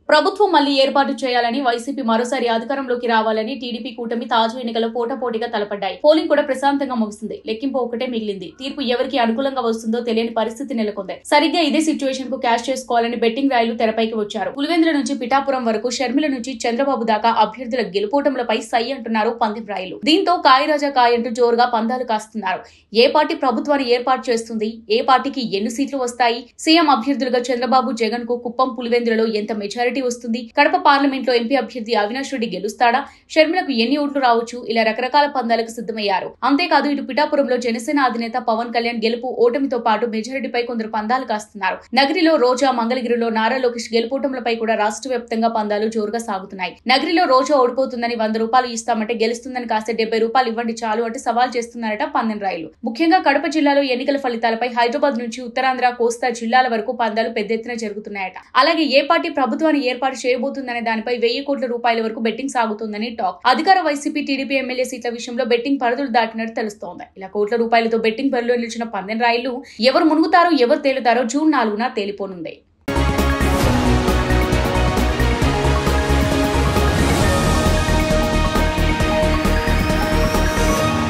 ప్రభుత్వం మళ్లీ ఏర్పాటు చేయాలని వైసీపీ మరోసారి అధికారంలోకి రావాలని టీడీపీ కూటమి తాజా ఎన్నికల్లో పోటాపోటీగా తలపడ్డాయి. పోలింగ్ కూడా ప్రశాంతంగా ముగిసింది. లెక్కింపు ఒకటే మిగిలింది. తీర్పు ఎవరికి అనుకూలంగా వస్తుందో తెలియని పరిస్థితి నెలకొంది. సరిగ్గా ఇదే సిచ్యువేషన్ కు క్యాష్ చేసుకోవాలని బెట్టింగ్ రాయలు తెరపైకి వచ్చారు. పులివెందుల నుంచి పిఠాపురం వరకు, షర్మిల నుంచి చంద్రబాబు దాకా అభ్యర్థుల గెలుపోటములపై సై అంటున్నారు పందెం రాయలు. దీంతో కాయరాజా కాయంటూ జోరుగా పందాలు కాస్తున్నారు. ఏ పార్టీ ప్రభుత్వాన్ని ఏర్పాటు చేస్తుంది, ఏ పార్టీకి ఎన్ని సీట్లు వస్తాయి, సీఎం అభ్యర్థులుగా చంద్రబాబు, జగన్ కు కుప్పం, పులివెందులలో ఎంత మెజారిటీ వస్తుంది, కడప పార్లమెంట్ లో ఎంపీ అభ్యర్థి అవినాష్ రెడ్డి గెలుస్తాడా, షర్మిలకు ఎన్ని ఓట్లు రావచ్చు, ఇలా రకరకాల పందాలకు సిద్ధమయ్యారు. అంతేకాదు ఇటు పిఠాపురంలో జనసేన అధినేత పవన్ కళ్యాణ్ గెలుపు ఓటమితో పాటు మెజారిటీపై కొందరు పందాలు కాస్తున్నారు. నగరిలో రోజా, మంగళగిరిలో నారా లోకేష్ గెలుపోటములపై కూడా రాష్ట్ర వ్యాప్తంగా పందాలు జోరుగా సాగుతున్నాయి. నగరిలో రోజా ఓడిపోతుందని 100 రూపాయలు ఇస్తామంటే గెలుస్తుందని కాస్త 70 రూపాయలు ఇవ్వండి చాలు అంటే సవాల్ చేస్తున్నారట పందెం రాయలు. ముఖ్యంగా కడప జిల్లాలో ఎన్నికల ఫలితాలపై హైదరాబాద్ నుంచి ఉత్తరాంధ్ర, కోస్తా జిల్లాల వరకు పందాలు పెద్ద ఎత్తున జరుగుతున్నాయట. అలాగే ఏ పార్టీ ప్రభుత్వాన్ని ఏర్పాటు చేయబోతుందనే దానిపై 1000 కోట్ల రూపాయల వరకు బెట్టింగ్ సాగుతుందని టాక్. అధికార వైసీపీ, టీడీపీ ఎమ్మెల్యే సీట్ల విషయంలో బెట్టింగ్ పరిధులు దాటినట్టు తెలుస్తోంది. ఇలా కోట్ల రూపాయలతో బెట్టింగ్ బరిలో నిలిచిన పందెం రాయలు ఎవరు మునుగుతారో, ఎవరు తేలుతారో జూన్ 4న తేలిపోనుంది.